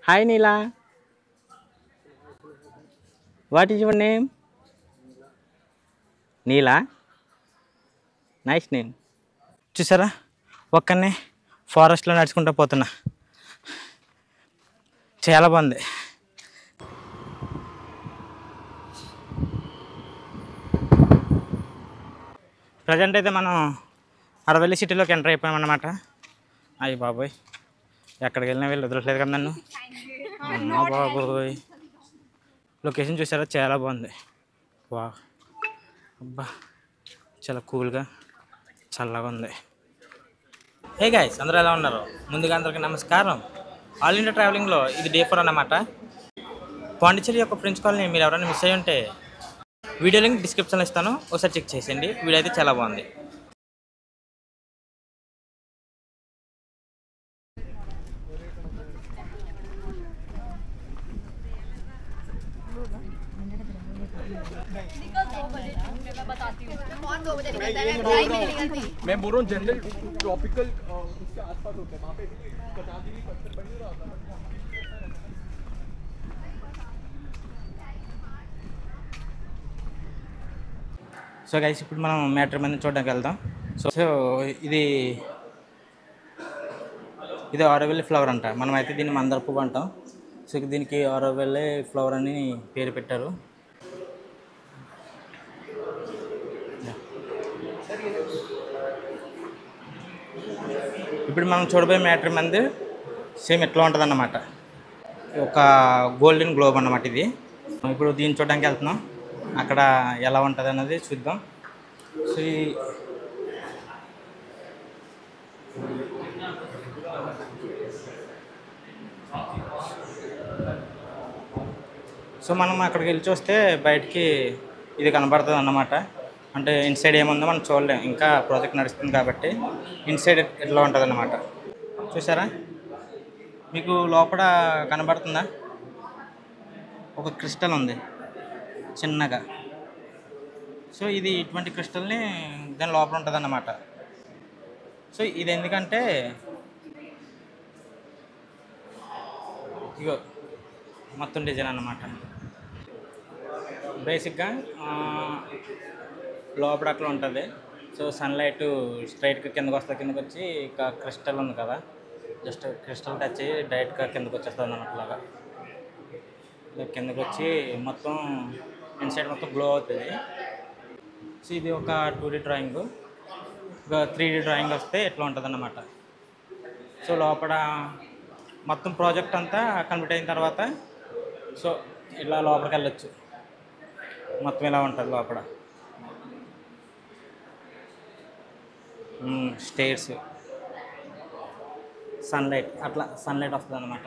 Hi Neela, what is your name? Neela, nice name. చూసారా ఒక్కనే ఫారెస్ట్లో నడుచుకుంటూ పోతున్నా. చాలా బాగుంది. ప్రజెంట్ అయితే మనం అరవల్లి సిటీలోకి ఎంటర్ అయిపోయామన్నమాట. అయ్యి బాబోయ్, ఎక్కడికి వెళ్ళినా వీళ్ళు వదలట్లేదు కదా నన్ను. అమ్మా బాబోయ్, లొకేషన్ చూసారా చాలా బాగుంది. వా అబ్బా, చాలా కూల్గా చల్లగా ఉంది. హే గాయ్స్, అందరూ ఎలా ఉన్నారు? ముందుగా అందరికీ నమస్కారం. ఆల్ ఇండియా ట్రావెలింగ్లో ఇది డే 4 అన్నమాట. పాండిచ్చేరి యొక్క ఫ్రెంచ్ కాలనీ మీరు ఎవరైనా మిస్ అయ్యి ఉంటే వీడియో లింక్ డిస్క్రిప్షన్లో ఇస్తాను, ఒకసారి చెక్ చేసేయండి. వీడియో అయితే చాలా బాగుంది. मैं बोल रहा हूँ जनरल ट्रॉपिकल उसके आसपास होते हैं वहाँ पे पतंजलि पत्थर बनी और సో గైస్, ఇప్పుడు మనం మ్యాటర్ మంది చూడడానికి వెళ్దాం. సో ఇది ఇది ఆరోవెల్లి ఫ్లవర్ అంట. మనం అయితే దీన్ని మందార పువ్వు అంటాం. సో దీనికి ఆరోవెల్లి ఫ్లవర్ అని పేరు పెట్టారు. ఇప్పుడు మనం చూడబోయే మ్యాటర్ మంది సేమ్ ఎట్లా ఉంటుంది అన్నమాట. ఒక గోల్డెన్ గ్లోబ్ అన్నమాట ఇది. ఇప్పుడు దీన్ని చూడడానికి వెళ్తున్నాం. అక్కడ ఎలా ఉంటుంది అన్నది చూద్దాం. సో మనం అక్కడికి వెళ్ళి చూస్తే బయటికి ఇది కనబడుతుంది అన్నమాట. అంటే ఇన్సైడ్ ఏముందో మనం చూడలేం, ఇంకా ప్రాజెక్ట్ నడుస్తుంది కాబట్టి. ఇన్సైడ్ ఎట్లా ఉంటుంది అన్నమాట. చూసారా, మీకు లోపల కనబడుతుందా? ఒక క్రిస్టల్ ఉంది చిన్నగా. సో ఇది ఇటువంటి క్రిస్టల్ని దాని లోపల ఉంటుంది అన్నమాట. సో ఇది ఎందుకంటే ఇగో మొత్తం డిజైన్ అన్నమాట. బేసిక్గా లోపల అట్లా ఉంటుంది. సో సన్లైట్ స్ట్రైట్గా కిందకు వస్తుంది. కిందకు వచ్చి ఇక క్రిస్టల్ ఉంది కదా, జస్ట్ క్రిస్టల్ టచ్ అయ్యి డైరెక్ట్గా కిందకు వచ్చేస్తుంది అన్నట్లాగా. కిందకు వచ్చి మొత్తం ఇన్సైడ్ మొత్తం గ్లో అవుతుంది. సో ఇది ఒక 2D డ్రాయింగ్. ఒక 3D డ్రాయింగ్ వస్తే ఎట్లా ఉంటుంది అన్నమాట. సో లోపల మొత్తం ప్రాజెక్ట్ అంతా కంప్లీట్ అయిన తర్వాత సో ఇలా లోపలికి వెళ్ళొచ్చు. మొత్తం ఇలా ఉంటుంది లోపల. స్టేర్స్, సన్లైట్, అట్లా సన్లైట్ వస్తుంది అన్నమాట.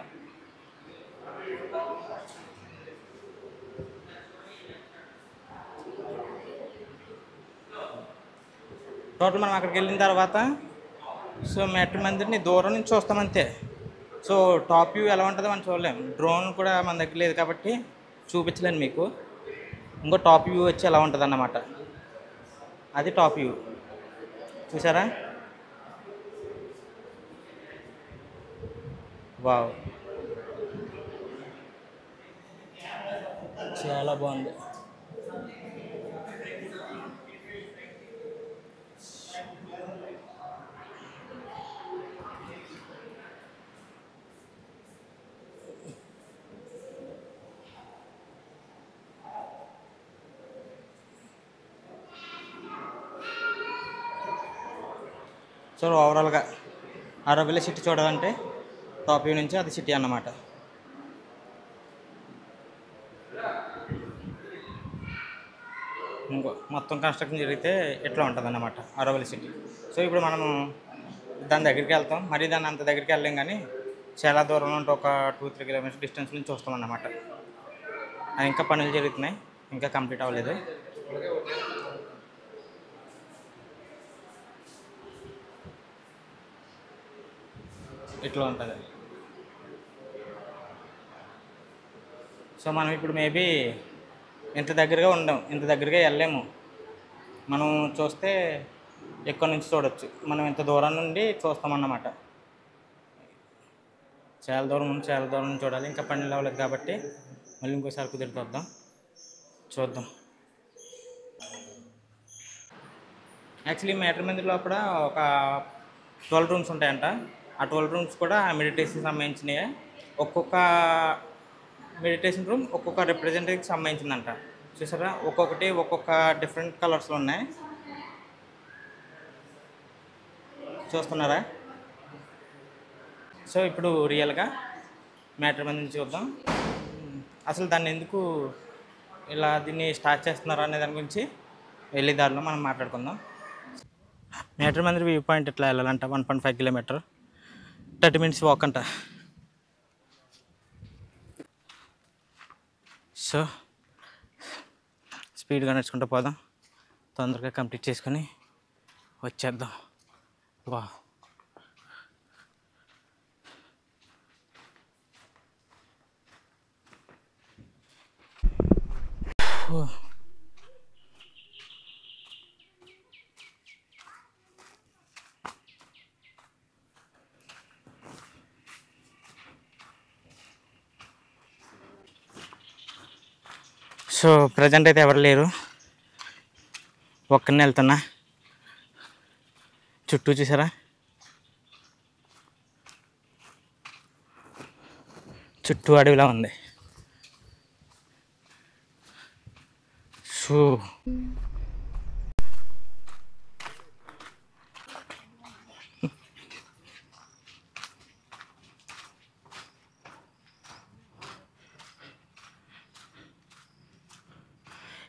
టోటల్ మనం అక్కడికి వెళ్ళిన తర్వాత సో మెట్రో మందిర్ని దూరం నుంచి చూస్తామంతే. సో టాప్ వ్యూ ఎలా ఉంటుందో మనం చూడలేము. డ్రోన్ కూడా మన దగ్గర లేదు కాబట్టి చూపించలేను మీకు. ఇంకో టాప్ వ్యూ వచ్చి ఎలా ఉంటుంది అన్నమాట. అది టాప్ వ్యూ. చూసారా? వావ్, చాలా బాగుంది. సో ఓవరాల్గా ఆరోవెల్లి సిటీ చూడాలంటే టాప్ వ్యూ నుంచి అది సిటీ అన్నమాట. ఇంకో మొత్తం కన్స్ట్రక్షన్ జరిగితే ఎట్లా ఉంటుంది అన్నమాట ఆరోవెల్లి సిటీ. సో ఇప్పుడు మనము దాని దగ్గరికి వెళ్తాం. మరి దాన్ని అంత దగ్గరికి వెళ్ళలేం, కానీ చాలా దూరంలో ఉంటే ఒక 2-3 కిలోమీటర్స్ డిస్టెన్స్ నుంచి చూస్తాం అన్నమాట. అది ఇంకా పనులు జరుగుతున్నాయి, ఇంకా కంప్లీట్ అవ్వలేదు. ఇట్లా ఉంటుంది. సో మనం ఇప్పుడు మేబీ ఇంత దగ్గరగా ఉండం, ఇంత దగ్గరగా వెళ్ళలేము. మనం చూస్తే ఎక్కువ నుంచి చూడొచ్చు. మనం ఇంత దూరం నుండి చూస్తామన్నమాట. చాలా దూరం నుంచి చూడాలి. ఇంకా పని అవ్వలేదు కాబట్టి మళ్ళీ ఇంకోసారి కుదిరితే వద్దాం, చూద్దాం. యాక్చువల్లీ మ్యాటర్ మందిర్ లోపల ఒక 12 రూమ్స్ ఉంటాయంట. ఆ 12 రూమ్స్ కూడా మెడిటేషన్ సంబంధించినవి. ఒక్కొక్క మెడిటేషన్ రూమ్ ఒక్కొక్క రిప్రజెంటేటివ్కి సంబంధించిందంట. చూసారా, ఒక్కొక్కటి ఒక్కొక్క డిఫరెంట్ కలర్స్లో ఉన్నాయి. చూస్తున్నారా? సో ఇప్పుడు రియల్గా మ్యాటర్ మంది నుంచి చూద్దాం. అసలు దాన్ని ఎందుకు ఇలా దీన్ని స్టార్ట్ చేస్తున్నారు అనే దాని గురించి వెళ్ళే దారిలో మనం మాట్లాడుకుందాం. మ్యాటర్ మందిర్ వ్యూ పాయింట్ ఇట్లా వెళ్ళాలంట. 1.5 కిలోమీటర్, 30 minutes వాక్ అంట. సో స్పీడ్గా నడుచుకుంటూ పోదాం, తొందరగా కంప్లీట్ చేసుకొని వచ్చేద్దాం. వా, సో ప్రజెంట్ అయితే ఎవరు లేరు, ఒక్కనే వెళ్తున్నా. చుట్టూ చూసారా, చుట్టూ అడవిలా ఉంది. సో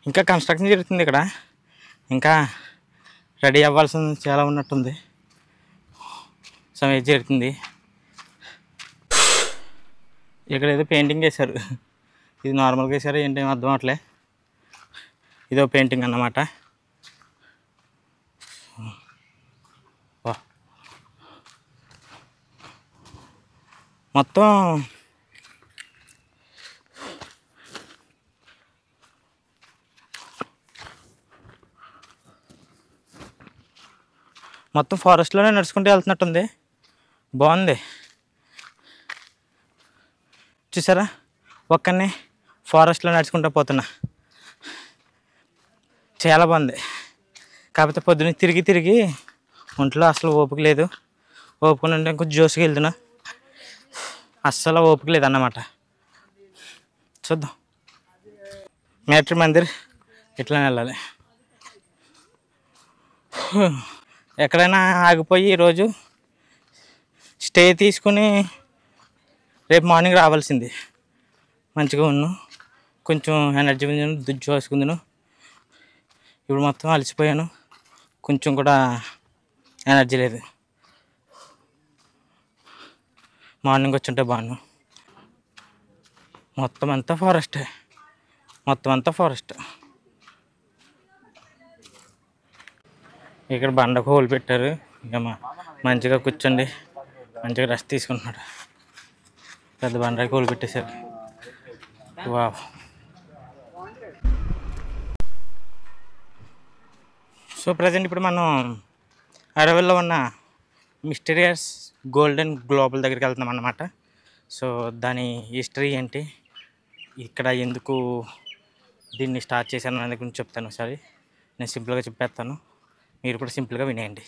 ఇంకా కన్స్ట్రక్షన్ జరుగుతుంది ఇక్కడ, ఇంకా రెడీ అవ్వాల్సింది చాలా ఉన్నట్టుంది. సమయం జరుగుతుంది. ఇక్కడ ఏదో పెయింటింగ్ వేశారు, ఇది నార్మల్గా వేసారు ఏంటి అర్థం అవట్లే. ఇదో పెయింటింగ్ అన్నమాట. మొత్తం ఫారెస్ట్లోనే నడుచుకుంటూ వెళ్తున్నట్టుంది. బాగుంది చూసారా, ఒక్కనే ఫారెస్ట్లో నడుచుకుంటూ పోతున్నా. చాలా బాగుంది. కాకపోతే పొద్దున్న తిరిగి ఒంట్లో అసలు ఓపిక లేదు. ఓపిక నుండి కొంచెం జోసుకి వెళ్తున్నా, అస్సలు ఓపిక లేదన్నమాట. చూద్దాం, మ్యాటర్ మందిర్ ఇట్లా వెళ్ళాలి. ఎక్కడైనా ఆగిపోయి ఈరోజు స్టే తీసుకుని రేపు మార్నింగ్ రావాల్సింది. మంచిగా ఉన్నాను, కొంచెం ఎనర్జీ ఉంది, దుజ్జు వేసుకుందును. ఇప్పుడు మొత్తం అలసిపోయాను, కొంచెం కూడా ఎనర్జీ లేదు. మార్నింగ్ వచ్చుంటే బాగున్నాను. మొత్తం అంతా ఫారెస్ట్. ఇక్కడ బండకు హోల్ పెట్టారు. ఇక మంచిగా కూర్చోండి, మంచిగా రెస్ట్ తీసుకుంటున్నాడు. పెద్ద బండకి హోల్ పెట్టేశారు. వావ్. సో ప్రజెంట్ ఇప్పుడు మనం అడవుల్లో ఉన్న మిస్టీరియస్ గోల్డెన్ గ్లోబల్ దగ్గరికి వెళ్తున్నాం అన్నమాట. సో దాని హిస్టరీ ఏంటి, ఇక్కడ ఎందుకు దీన్ని స్టార్ట్ చేశాను అనే గురించి చెప్తాను. ఒకసారి నేను సింపుల్గా చెప్పేస్తాను, మీరు కూడా సింపుల్గా వినేయండి.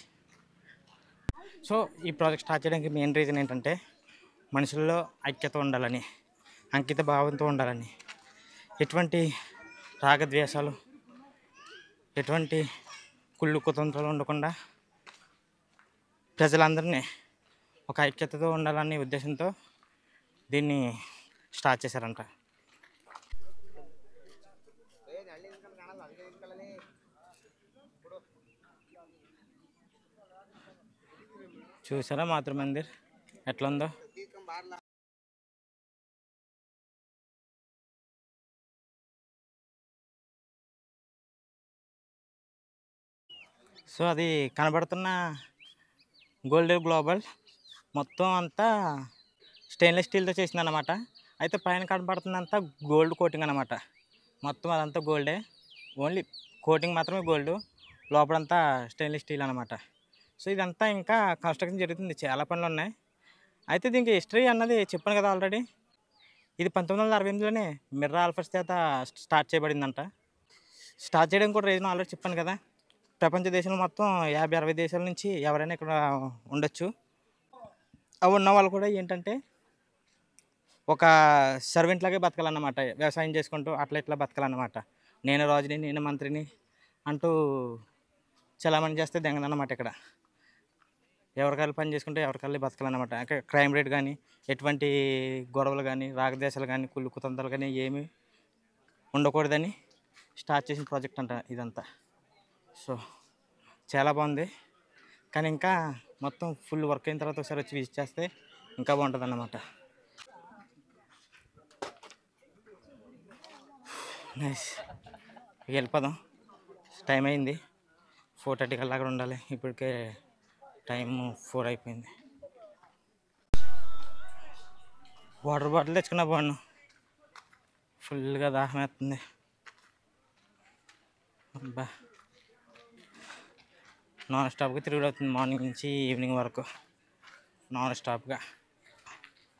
సో ఈ ప్రాజెక్ట్ స్టార్ట్ చేయడానికి మెయిన్ రీజన్ ఏంటంటే మనుషుల్లో ఐక్యత ఉండాలని, అంకిత భావంతో ఉండాలని, ఎటువంటి రాగద్వేషాలు, ఎటువంటి కుళ్ళు కుతంత్రాలు ఉండకుండా ప్రజలందరినీ ఒక ఐక్యతతో ఉండాలనే ఉద్దేశంతో దీన్ని స్టార్ట్ చేశారంట. చూసారా మాతృ మందిర్ ఎట్లా ఉందో. సో అది కనబడుతున్న గోల్డెన్ గ్లోబల్ మొత్తం అంతా స్టెయిన్లెస్ స్టీల్తో చేసింది అన్నమాట. అయితే పైన కనబడుతుందంతా గోల్డ్ కోటింగ్ అన్నమాట. మొత్తం అదంతా గోల్డే, ఓన్లీ కోటింగ్ మాత్రమే గోల్డ్, లోపలంతా స్టెయిన్లెస్ స్టీల్ అన్నమాట. సో ఇదంతా ఇంకా కన్స్ట్రక్షన్ జరుగుతుంది, చాలా పనులు ఉన్నాయి. అయితే దీనికి హిస్టరీ అన్నది చెప్పాను కదా ఆల్రెడీ. ఇది 1968లోనే మిర్రా ఆల్ఫర్స్ చేత స్టార్ట్ చేయబడిందంట. స్టార్ట్ చేయడానికి కూడా రీజన్ ఆల్రెడీ చెప్పాను కదా. ప్రపంచ దేశాలు మొత్తం 50-60 దేశాల నుంచి ఎవరైనా ఇక్కడ ఉండొచ్చు. అవి ఉన్న వాళ్ళు కూడా ఏంటంటే ఒక సర్వెంట్ లాగే బతకాలన్నమాట. వ్యవసాయం చేసుకుంటూ అట్లా ఇట్లా బతకాలన్నమాట. నేను రాజుని, నేను మంత్రిని అంటూ చలామణి చేస్తే దెంగదన్నమాట ఇక్కడ. ఎవరికాళ్ళు పని చేసుకుంటే ఎవరికాళ్ళు బతకాలన్నమాట. క్రైమ్ రేట్ కానీ, ఎటువంటి గొడవలు కానీ, రాగదేశాలు కానీ, కుళ్ళు కుతంత్రాలు కానీ ఏమీ ఉండకూడదని స్టార్ట్ చేసిన ప్రాజెక్ట్ అంట ఇదంతా. సో చాలా బాగుంది. కానీ ఇంకా మొత్తం ఫుల్ వర్క్ అయిన తర్వాత ఒకసారి వచ్చి విజిట్ చేస్తే ఇంకా బాగుంటుంది అన్నమాట. నైస్. వెళ్ళిపోదాం, టైం అయింది. 4:30 కల్లా అక్కడ ఉండాలి. ఇప్పటికే టైం 4 అయిపోయింది. వాటర్ బాటిల్ తెచ్చుకున్నా బాగున్నాను, ఫుల్గా దాహం వేస్తుంది. అబ్బా, నాన్ స్టాప్గా తిరుగుడు అవుతుంది మార్నింగ్ నుంచి ఈవినింగ్ వరకు. నాన్ స్టాప్గా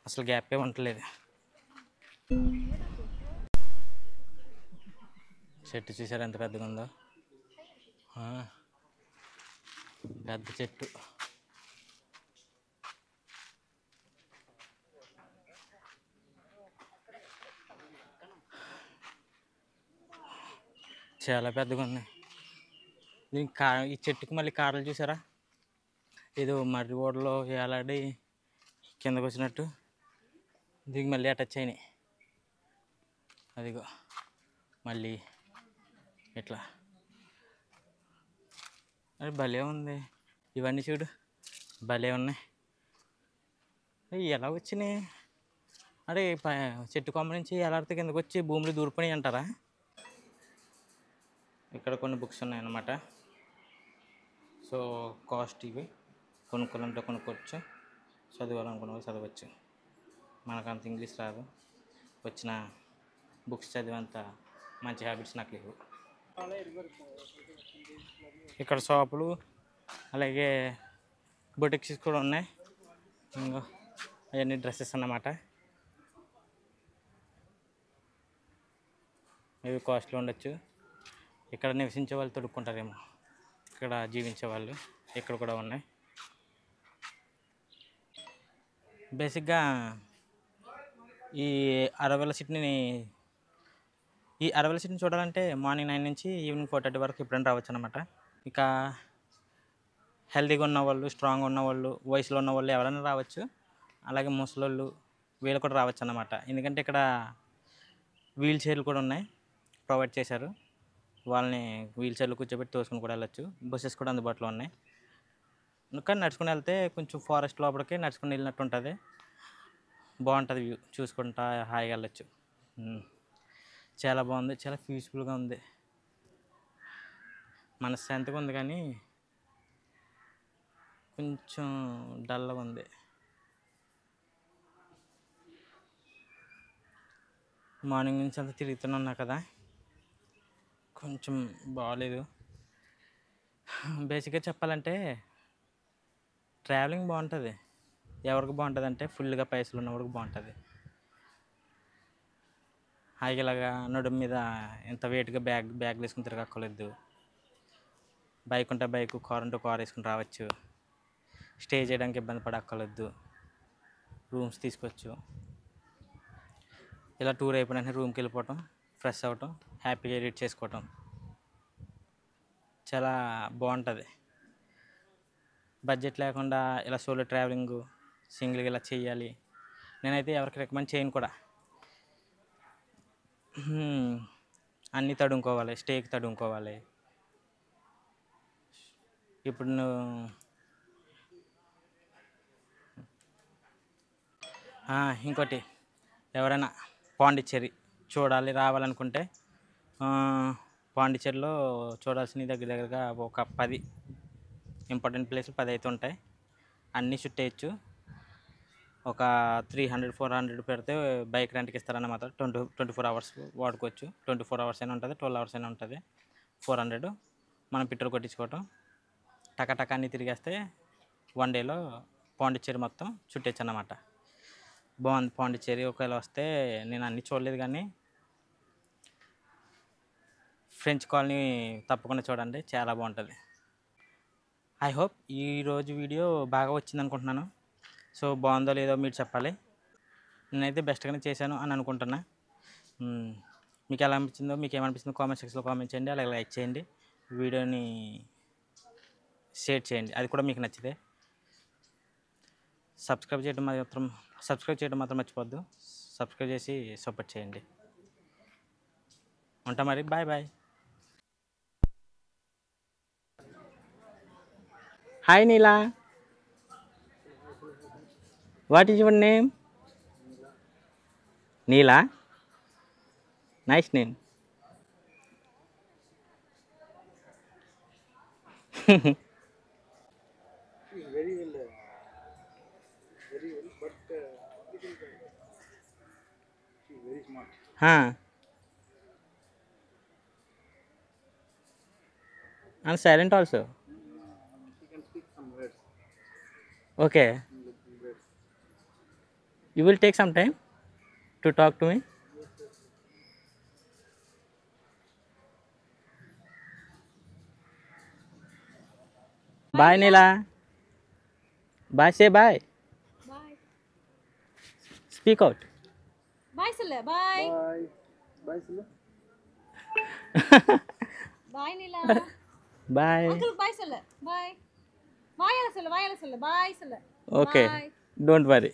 అసలు గ్యాపే ఉండలేదు. చెట్టు చూసారు ఎంత పెద్దగా ఉందో. పెద్ద చెట్టు. చాలా పెద్దగా ఉంది. దీనికి ఈ చెట్టుకి మళ్ళీ కాడలు చూసారా, ఏదో మర్రి ఓడలో వేలాడి కిందకు వచ్చినట్టు దీనికి మళ్ళీ అటాచ్ అయినాయి. అదిగో మళ్ళీ ఇట్లా. అది భలే ఉంది. ఇవన్నీ చూడు భలే ఉన్నాయి. ఎలా వచ్చినాయి? అరే చెట్టు కొమ్మ నుంచి ఎలాడితే కిందకు వచ్చి భూమిలో దూరిపోయి అంటారా? ఇక్కడ కొన్ని బుక్స్ ఉన్నాయన్నమాట. సో కాస్ట్ ఇవి. కొనుక్కోవాలంటే కొనుక్కోవచ్చు, చదవాలనుకున్న వాళ్ళు చదవచ్చు. మనకు అంత ఇంగ్లీష్ రాదు, వచ్చిన బుక్స్ చదివేంత మంచి హ్యాబిట్స్ నాకు లేవు. ఇక్కడ షాపులు అలాగే బొటిక్స్ కూడా ఉన్నాయి. ఇంకా అవన్నీ డ్రెస్సెస్ అన్నమాట. ఇవి కాస్ట్లో ఉండొచ్చు. ఇక్కడ నివసించే వాళ్ళు తొడుక్కుంటారేమో, ఇక్కడ జీవించే వాళ్ళు ఇక్కడ కూడా ఉన్నాయి. బేసిక్గా ఈ అరవెల సిటీని చూడాలంటే మార్నింగ్ 9 నుంచి ఈవినింగ్ 4:30 వరకు ఎప్పుడైనా రావచ్చు అనమాట. ఇక హెల్తీగా ఉన్నవాళ్ళు, స్ట్రాంగ్గా ఉన్నవాళ్ళు, వయసులో ఉన్నవాళ్ళు ఎవరైనా రావచ్చు. అలాగే ముసలోళ్ళు వీళ్ళు కూడా రావచ్చు అన్నమాట. ఎందుకంటే ఇక్కడ వీల్ చైర్లు కూడా ఉన్నాయి, ప్రొవైడ్ చేశారు. వాళ్ళని వీల్ చైర్లు కూర్చోబెట్టి తోసుకుని కూడా వెళ్ళచ్చు. బస్సెస్ కూడా అందుబాటులో ఉన్నాయి. కానీ నడుచుకుని వెళ్తే కొంచెం ఫారెస్ట్ లోపలికి నడుచుకుని వెళ్ళినట్టు ఉంటుంది. బాగుంటుంది వ్యూ, చూసుకుంటా హాయిగా వెళ్ళచ్చు. చాలా బాగుంది, చాలా పీస్ఫుల్గా ఉంది, మనశ్శాంతిగా ఉంది. కానీ కొంచెం డల్గా ఉంది. మార్నింగ్ నుంచి అంతా తిరుగుతున్నా కదా, కొంచెం బాగాలేదు. బేసిక్గా చెప్పాలంటే ట్రావెలింగ్ బాగుంటుంది. ఎవరికి బాగుంటుంది అంటే ఫుల్గా పైసలు ఉన్నవాడికి బాగుంటుంది. హాయిగా ఇలాగా నడుము మీద ఎంత వెయిట్గా బ్యాగ్ వేసుకుని తిరగక్కర్లేదు. బైక్ ఉంటే బైక్, కార్ ఉంటే కార్ వేసుకుని రావచ్చు. స్టే చేయడానికి ఇబ్బంది పడక్కర్లేదు. రూమ్స్ తీసుకోవచ్చు. ఇలా టూర్ అయిపోయిన రూమ్కి వెళ్ళిపోవటం, ఫ్రెష్ అవ్వటం, హ్యాపీగా ఎడిట్ చేసుకోవటం చాలా బాగుంటుంది. బడ్జెట్ లేకుండా ఇలా సోలో ట్రావెలింగ్ సింగిల్గా ఇలా చేయాలి నేనైతే ఎవరికి రికమెండ్ చేయను కూడా. అన్నీ తడుముకోవాలి, స్టేకి తడుముకోవాలి. ఇప్పుడు ఇంకోటి, ఎవరైనా పాండిచ్చేరి చూడాలి రావాలనుకుంటే పాండిచ్చేరిలో చూడాల్సిన దగ్గరగా ఒక 10 ఇంపార్టెంట్ ప్లేసులు 10 అయితే ఉంటాయి. అన్నీ చుట్టేయచ్చు. ఒక 300-400 పెడితే బైక్ రెంట్కి ఇస్తారన్నమాట. 24 అవర్స్ వాడుకోవచ్చు. 24 అవర్స్ అయినా ఉంటుంది, 12 అవర్స్ అయినా ఉంటుంది. 400 మనం పెట్రోల్ కొట్టించుకోవటం, టకా అన్నీ తిరిగేస్తే 1 డేలో పాండిచ్చేరి మొత్తం చుట్టేచ్చు అన్నమాట. బాగుంది పాండిచ్చేరి. ఒకవేళ వస్తే నేను అన్నీ చూడలేదు కానీ ఫ్రెంచ్ కాలనీ తప్పకుండా చూడండి, చాలా బాగుంటుంది. ఐ హోప్ ఈరోజు వీడియో బాగా వచ్చింది అనుకుంటున్నాను. సో బాగుందో లేదో మీరు చెప్పాలి. నేనైతే బెస్ట్గానే చేశాను అని అనుకుంటున్నా. మీకు ఎలా అనిపించిందో, మీకు ఏమనిపించిందో కామెంట్ సెక్షన్లో కామెంట్ చేయండి. అలాగే లైక్ చేయండి, వీడియోని షేర్ చేయండి అది కూడా మీకు నచ్చితే. సబ్స్క్రైబ్ చేయడం మాత్రం మర్చిపోద్దు. సబ్స్క్రైబ్ చేసి సపోర్ట్ చేయండి. ఉంటా మరి, bye bye. Hi Neela, what is your name? Neela, nice name. very well, but she's very smart. And silent also. She can speak some words. Okay. You will take some time to talk to me. Bye Neela. Bye, say bye. Bye. Speak out. Bye Silla. Bye. Bye. Bye, Sila. Bye Nila. Bye. Uncle bye Silla. Bye. Bye Silla. Bye Silla. Bye Silla. Okay. Bye. Don't worry.